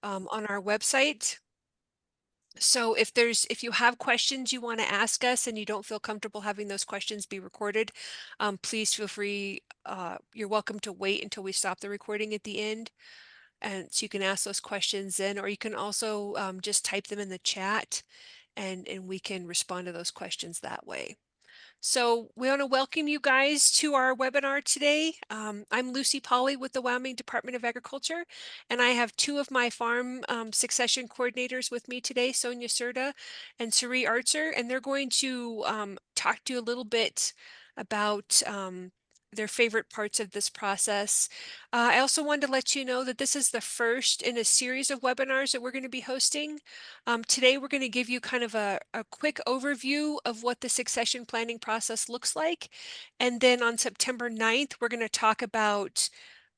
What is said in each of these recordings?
on our website. So if you have questions you want to ask us and you don't feel comfortable having those questions be recorded, please feel free. You're welcome to wait until we stop the recording at the end, and so you can ask those questions then, or you can also just type them in the chat, and we can respond to those questions that way. So we want to welcome you guys to our webinar today. I'm Lucy Polly with the Wyoming Department of Agriculture, and I have two of my farm succession coordinators with me today, Sonia Serta and Suri Archer, and they're going to talk to you a little bit about their favorite parts of this process. I also wanted to let you know that this is the first in a series of webinars that we're going to be hosting. Today, we're going to give you kind of a quick overview of what the succession planning process looks like. And then on September 9th, we're going to talk about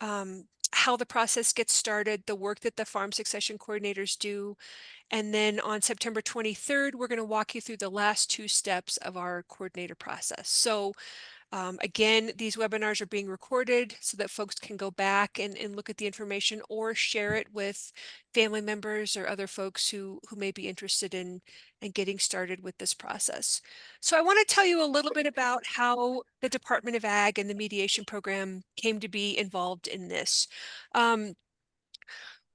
how the process gets started, the work that the farm succession coordinators do. And then on September 23rd, we're going to walk you through the last two steps of our coordinator process. So again, these webinars are being recorded so that folks can go back and look at the information or share it with family members or other folks who may be interested in getting started with this process. So I want to tell you a little bit about how the Department of Ag and the mediation program came to be involved in this. Um,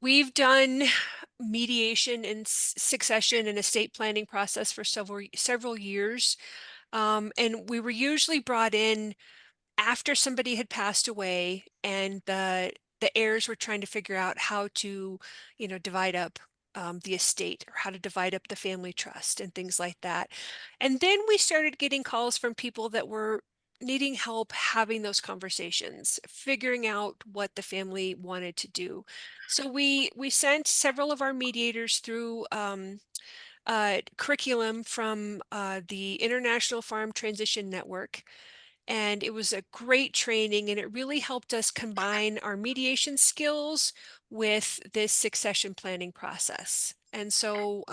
we've done mediation and succession and estate planning process for several years. And we were usually brought in after somebody had passed away and the heirs were trying to figure out how to, divide up the estate, or how to divide up the family trust and things like that. And then we started getting calls from people that were needing help having those conversations, figuring out what the family wanted to do. So we sent several of our mediators through curriculum from the International Farm Transition Network, and it was a great training, and it really helped us combine our mediation skills with this succession planning process. And so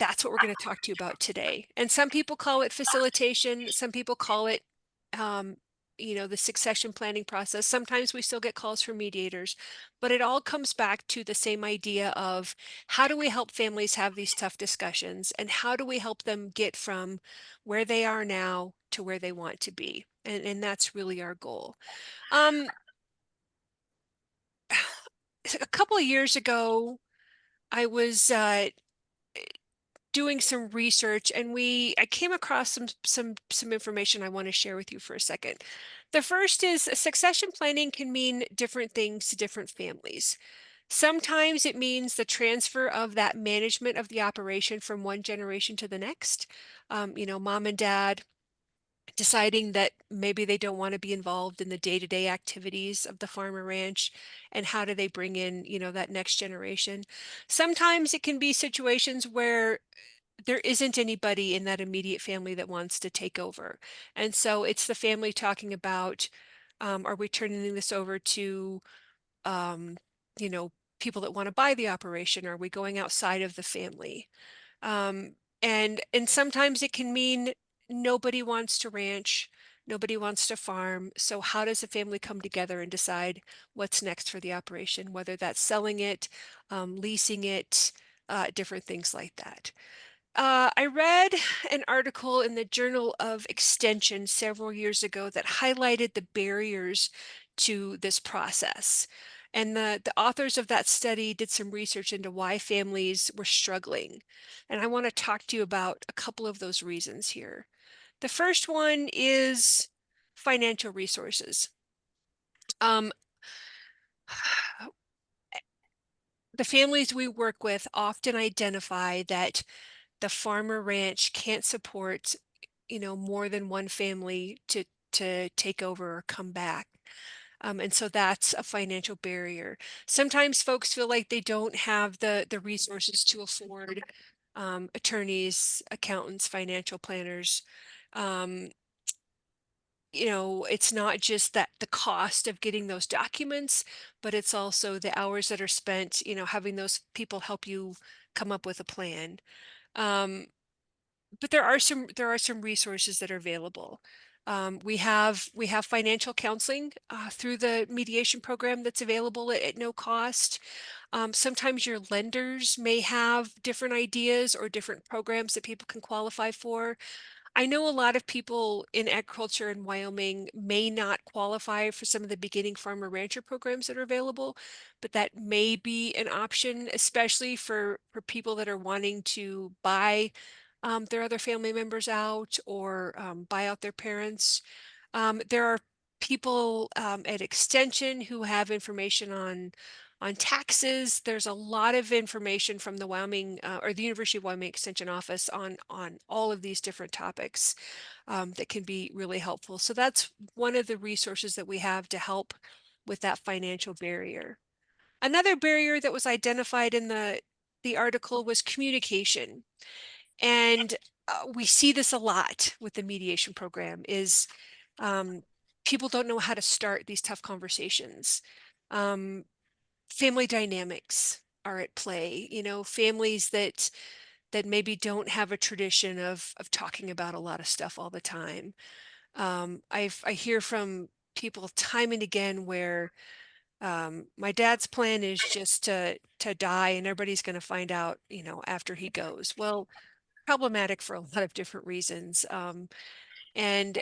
that's what we're going to talk to you about today. And some people call it facilitation, some people call it um, the succession planning process. Sometimes we still get calls from mediators, but it all comes back to the same idea of how do we help families have these tough discussions, and how do we help them get from where they are now to where they want to be. And that's really our goal. Um, a couple of years ago, I was doing some research, and I came across some information I want to share with you for a second. The first is succession planning can mean different things to different families. Sometimes it means the transfer of that management of the operation from one generation to the next. Mom and dad deciding that maybe they don't want to be involved in the day-to-day activities of the farm or ranch, and how do they bring in, that next generation. Sometimes it can be situations where there isn't anybody in that immediate family that wants to take over. And so it's the family talking about, are we turning this over to, um, you know, people that want to buy the operation? Are we going outside of the family? And sometimes it can mean nobody wants to ranch, nobody wants to farm. So how does the family come together and decide what's next for the operation, whether that's selling it, leasing it, different things like that. I read an article in the Journal of Extension several years ago that highlighted the barriers to this process. And the authors of that study did some research into why families were struggling. And I want to talk to you about a couple of those reasons here. The first one is financial resources. Um, the families we work with often identify that the farmer ranch can't support, more than one family to take over or come back. And so that's a financial barrier. Sometimes folks feel like they don't have the resources to afford attorneys, accountants, financial planners. Um, it's not just that the cost of getting those documents, but it's also the hours that are spent, having those people help you come up with a plan. Um, but there are some resources that are available. We have financial counseling through the mediation program that's available at no cost. Sometimes your lenders may have different ideas or different programs that people can qualify for. I know a lot of people in agriculture in Wyoming may not qualify for some of the beginning farmer rancher programs that are available, but that may be an option, especially for people that are wanting to buy their other family members out or buy out their parents. There are people at Extension who have information on taxes. There's a lot of information from the Wyoming or the University of Wyoming Extension office on all of these different topics that can be really helpful. So that's one of the resources that we have to help with that financial barrier. Another barrier that was identified in the article was communication. And we see this a lot with the mediation program is um, people don't know how to start these tough conversations. Um, Family dynamics are at play, families that maybe don't have a tradition of talking about a lot of stuff all the time. I hear from people time and again where my dad's plan is just to die and everybody's going to find out, after he goes. Well, problematic for a lot of different reasons. And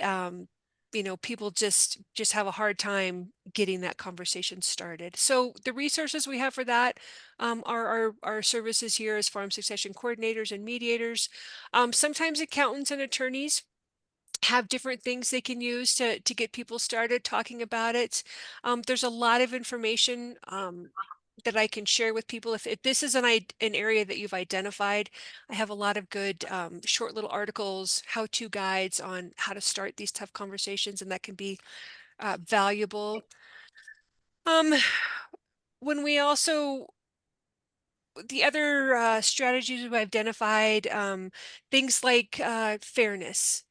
People just have a hard time getting that conversation started. So the resources we have for that are our services here as farm succession coordinators and mediators. Sometimes accountants and attorneys have different things they can use to get people started talking about it. There's a lot of information that I can share with people. If this is an area that you've identified, I have a lot of good short little articles, how-to guides on how to start these tough conversations, and that can be valuable. Um, when we also the other strategies we've identified, things like fairness.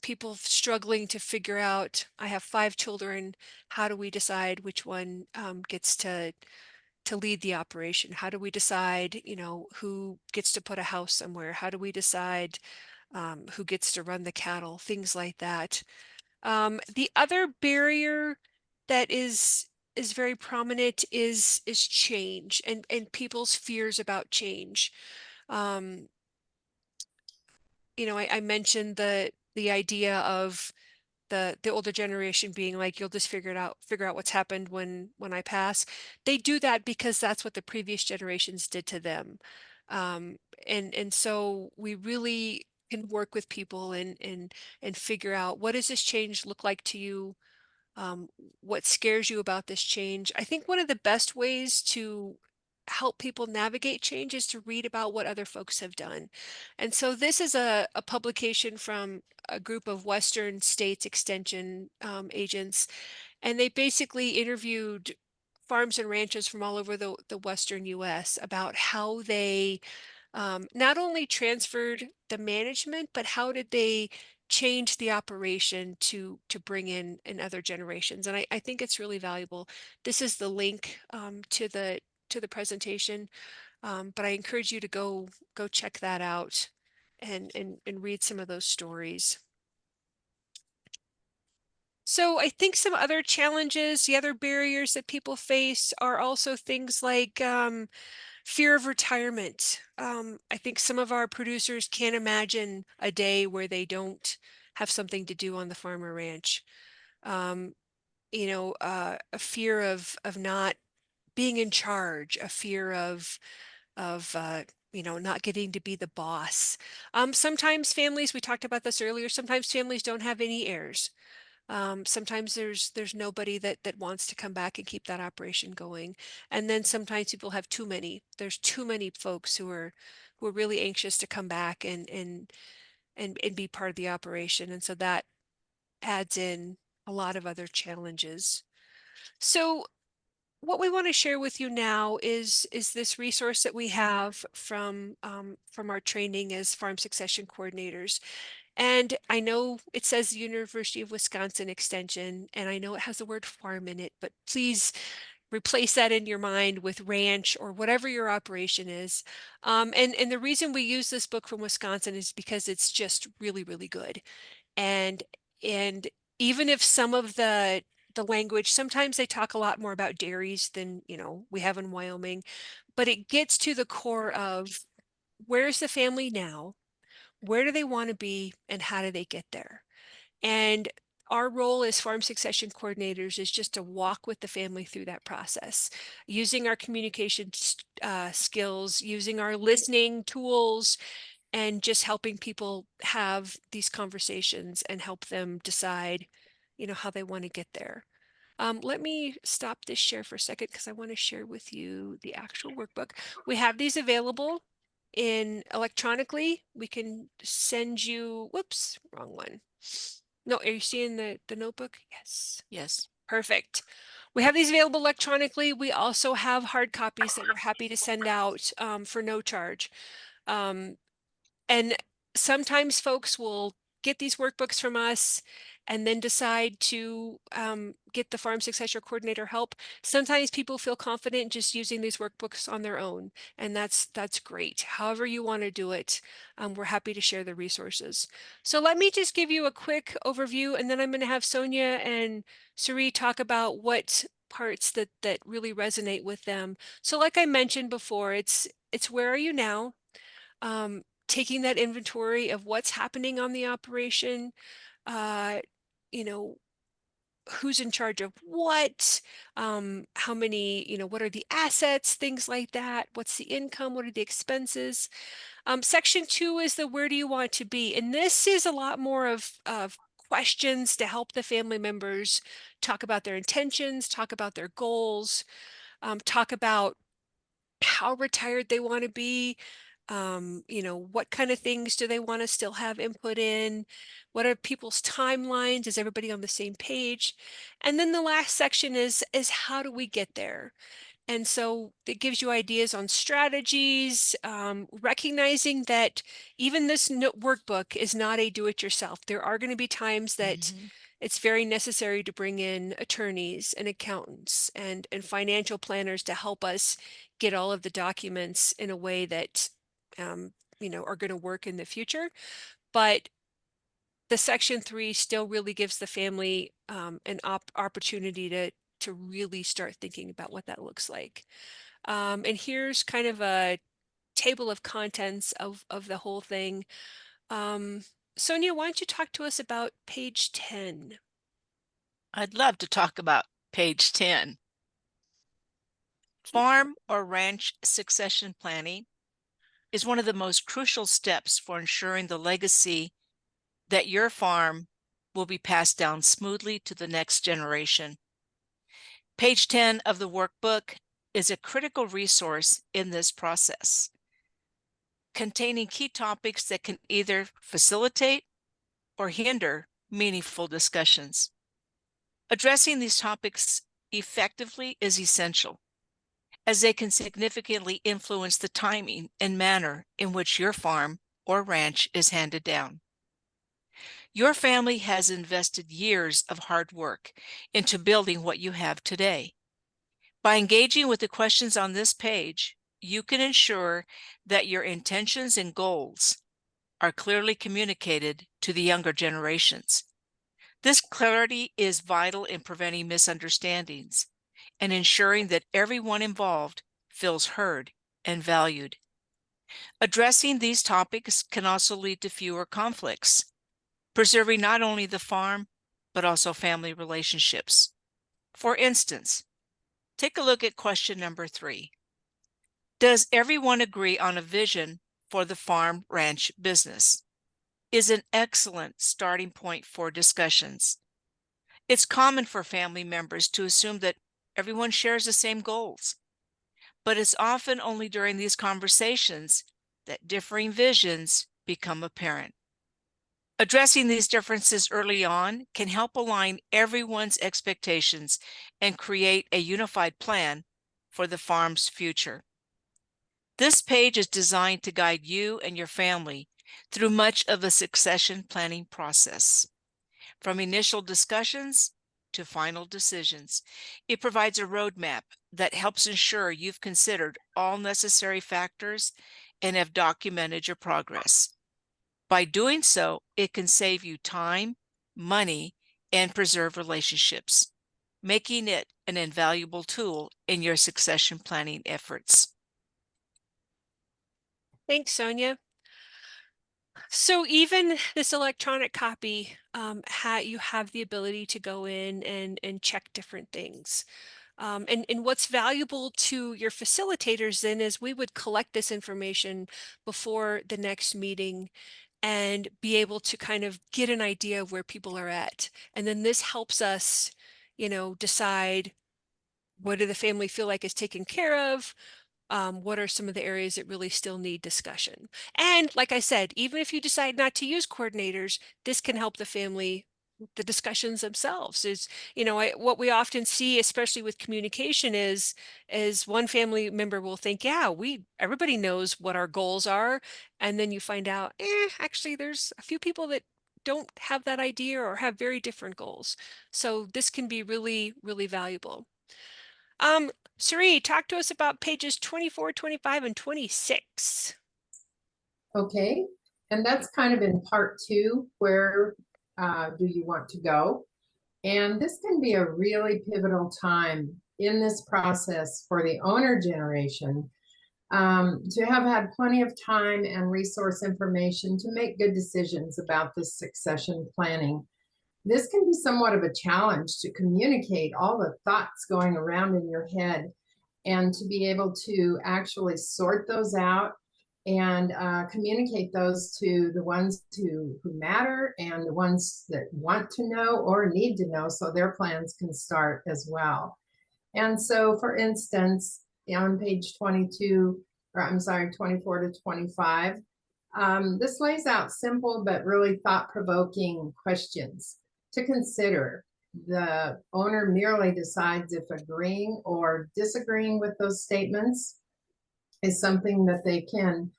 People struggling to figure out, I have 5 children, how do we decide which one gets to lead the operation? How do we decide, who gets to put a house somewhere? How do we decide who gets to run the cattle? Things like that. The other barrier that is very prominent is change and people's fears about change. Um, I mentioned the idea of the older generation being like, you'll just figure out what's happened when I pass. They do that because that's what the previous generations did to them. Um, and so we really can work with people and figure out, what does this change look like to you? um, what scares you about this change. I think one of the best ways to help people navigate change is to read about what other folks have done. And so this is a publication from a group of Western states extension agents, and they basically interviewed farms and ranches from all over the Western US about how they not only transferred the management, but how did they change the operation to bring in other generations? And I think it's really valuable. This is the link to the presentation, but I encourage you to go check that out and read some of those stories. So I think some other challenges, the other barriers that people face are also things like fear of retirement. I think some of our producers can't imagine a day where they don't have something to do on the farm or ranch. Um, a fear of not being in charge, a fear of not getting to be the boss. Sometimes families, we talked about this earlier, sometimes families don't have any heirs. Sometimes there's nobody that wants to come back and keep that operation going. And then sometimes people have too many. There's too many folks who are really anxious to come back and be part of the operation. And so that adds in a lot of other challenges. So what we want to share with you now is this resource that we have from our training as farm succession coordinators. And I know it says the University of Wisconsin Extension, and I know it has the word farm in it, but please replace that in your mind with ranch or whatever your operation is. And the reason we use this book from Wisconsin is because it's just really, really good. And And even if some of the language, sometimes they talk a lot more about dairies than, we have in Wyoming, but it gets to the core of where's the family now? Where do they want to be and how do they get there? And our role as farm succession coordinators is just to walk with the family through that process, using our communication skills, using our listening tools, and just helping people have these conversations and help them decide, how they want to get there. Let me stop this share for a second because I want to share with you the actual workbook. We have these available in electronically. We can send you, whoops, wrong one. No, are you seeing the notebook? Yes. Yes. Perfect. We have these available electronically. We also have hard copies that we're happy to send out for no charge. Um, and sometimes folks will get these workbooks from us and then decide to get the farm successor coordinator help. Sometimes people feel confident just using these workbooks on their own, and that's great. However you want to do it, we're happy to share the resources. So let me just give you a quick overview, and then I'm going to have Sonia and Suri talk about what parts that really resonate with them. So like I mentioned before, it's where are you now? Taking that inventory of what's happening on the operation, uh, you know, who's in charge of what, how many, what are the assets, things like that. What's the income? What are the expenses? Section 2 is the where do you want to be? And this is a lot more of questions to help the family members talk about their intentions, talk about their goals, talk about how retired they want to be, what kind of things do they want to still have input in? What are people's timelines? Is everybody on the same page? And then the last section is how do we get there? And so it gives you ideas on strategies, recognizing that even this workbook is not a do-it-yourself. There are going to be times that Mm-hmm. it's very necessary to bring in attorneys and accountants and financial planners to help us get all of the documents in a way that are going to work in the future. But the Section 3 still really gives the family an opportunity to really start thinking about what that looks like. And here's kind of a table of contents of the whole thing. Sonia, why don't you talk to us about page 10? I'd love to talk about page 10. Farm or ranch succession planning is one of the most crucial steps for ensuring the legacy that your farm will be passed down smoothly to the next generation. Page 10 of the workbook is a critical resource in this process, containing key topics that can either facilitate or hinder meaningful discussions. Addressing these topics effectively is essential, as they can significantly influence the timing and manner in which your farm or ranch is handed down. Your family has invested years of hard work into building what you have today. By engaging with the questions on this page, you can ensure that your intentions and goals are clearly communicated to the younger generations. This clarity is vital in preventing misunderstandings and ensuring that everyone involved feels heard and valued. Addressing these topics can also lead to fewer conflicts, preserving not only the farm, but also family relationships. For instance, take a look at question number 3. Does everyone agree on a vision for the farm ranch business? Is an excellent starting point for discussions. It's common for family members to assume that everyone shares the same goals, but it's often only during these conversations that differing visions become apparent. Addressing these differences early on can help align everyone's expectations and create a unified plan for the farm's future. This page is designed to guide you and your family through much of the succession planning process. From initial discussions to final decisions, it provides a roadmap that helps ensure you've considered all necessary factors and have documented your progress. By doing so, it can save you time money, and preserve relationships, making it an invaluable tool in your succession planning efforts. Thanks, Sonia. So even this electronic copy, you have the ability to go in and check different things. And what's valuable to your facilitators then is we would collect this information before the next meeting and be able to kind of get an idea of where people are at. And then this helps us, decide what do the family feel like is taken care of, what are some of the areas that really still need discussion? And like I said, even if you decide not to use coordinators, this can help the family, the discussions themselves. What we often see, especially with communication, is one family member will think, yeah, everybody knows what our goals are. And then you find out, actually, there's a few people that don't have that idea or have very different goals. So this can be really, really valuable. Um, Sari, talk to us about pages 24, 25, and 26. Okay, and that's kind of in part two, where do you want to go? And this can be a really pivotal time in this process for the owner generation to have had plenty of time and resource information to make good decisions about this succession planning. This can be somewhat of a challenge to communicate all the thoughts going around in your head and to be able to actually sort those out and communicate those to the ones who matter and the ones that want to know or need to know so their plans can start as well. And so, for instance, on page 22, or I'm sorry, 24 to 25, this lays out simple but really thought-provoking questions to consider. The owner merely decides if agreeing or disagreeing with those statements is something that they can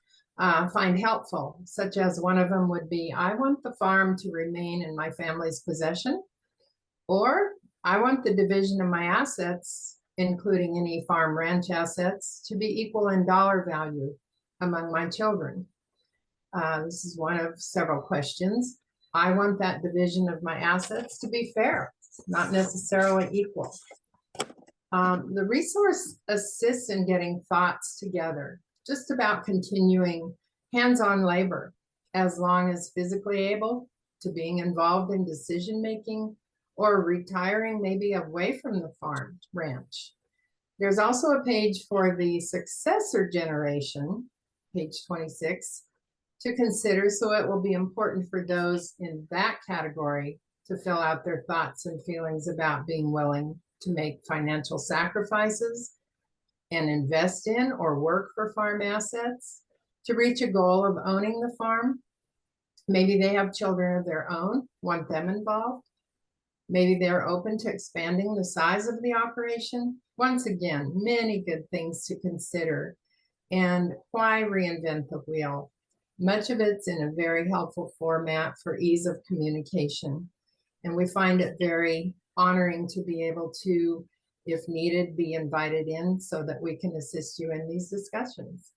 find helpful, such as one of them would be, I want the farm to remain in my family's possession, or I want the division of my assets, including any farm ranch assets, to be equal in dollar value among my children. This is one of several questions. I want that division of my assets to be fair, not necessarily equal. The resource assists in getting thoughts together, just about continuing hands-on labor, as long as physically able, to being involved in decision-making, or retiring maybe away from the farm ranch. There's also a page for the successor generation, page 26, to consider, so it will be important for those in that category to fill out their thoughts and feelings about being willing to make financial sacrifices and invest in or work for farm assets to reach a goal of owning the farm. Maybe they have children of their own, want them involved. Maybe they're open to expanding the size of the operation. Once again, many good things to consider. And why reinvent the wheel? Much of it's in a very helpful format for ease of communication. And we find it very honoring to be able to, if needed, be invited in so that we can assist you in these discussions.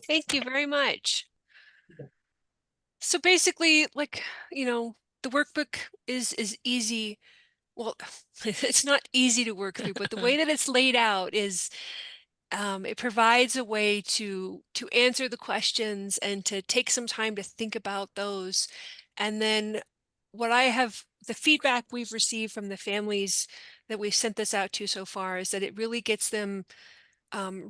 Thank you very much. So basically, the workbook is easy. Well, it's not easy to work through, but the way that it's laid out is it provides a way to answer the questions and to take some time to think about those. And then the feedback we've received from the families that we've sent this out to so far is that it really gets them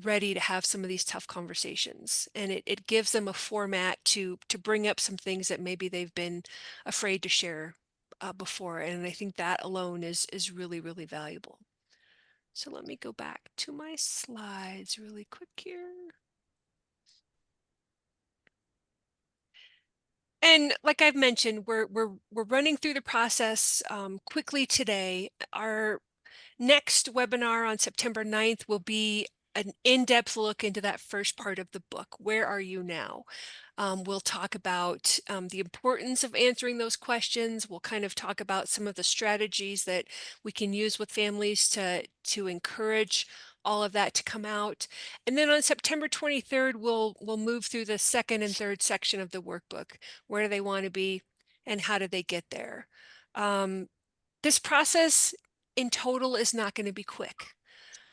ready to have some of these tough conversations, and it gives them a format to bring up some things that maybe they've been afraid to share before. And I think that alone is really, really valuable. So let me go back to my slides really quick here. And like I've mentioned, we're running through the process quickly today. Our next webinar on September 9th will be an in-depth look into that first part of the book. Where are you now? We'll talk about the importance of answering those questions. We'll kind of talk about some of the strategies that we can use with families to encourage all of that to come out. And then on September 23rd, we'll move through the second and third section of the workbook. Where do they want to be and how do they get there? This process in total is not going to be quick.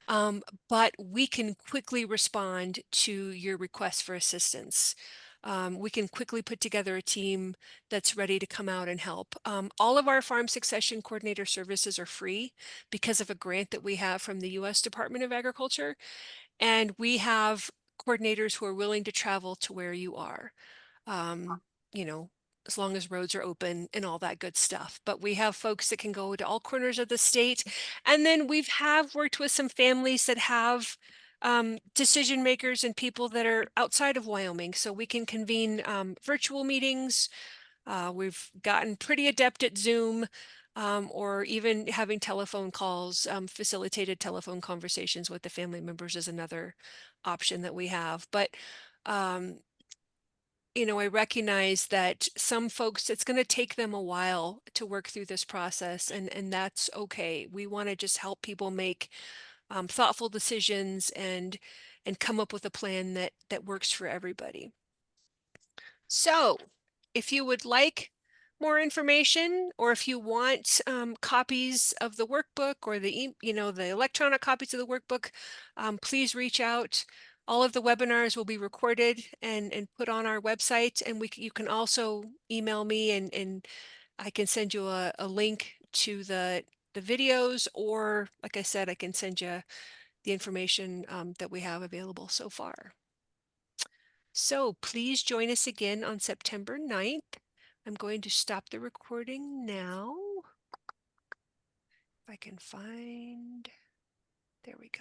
But we can quickly respond to your request for assistance. We can quickly put together a team that's ready to come out and help. All of our farm succession coordinator services are free because of a grant that we have from the U.S. Department of Agriculture. And we have coordinators who are willing to travel to where you are. You know, as long as roads are open and all that good stuff. But we have folks that can go to all corners of the state. And then we've worked with some families that have decision makers and people that are outside of Wyoming. So we can convene virtual meetings. We've gotten pretty adept at Zoom. Or even having telephone calls, facilitated telephone conversations with the family members is another option that we have. But I recognize that some folks, it's going to take them a while to work through this process, and that's okay. We want to just help people make thoughtful decisions and come up with a plan that works for everybody. So, if you would like more information, or if you want copies of the workbook or the electronic copies of the workbook, please reach out. All of the webinars will be recorded and put on our website, and you can also email me and I can send you a link to the videos, or like I said, I can send you the information that we have available so far. So please join us again on September 9th. I'm going to stop the recording now. If I can find, there we go.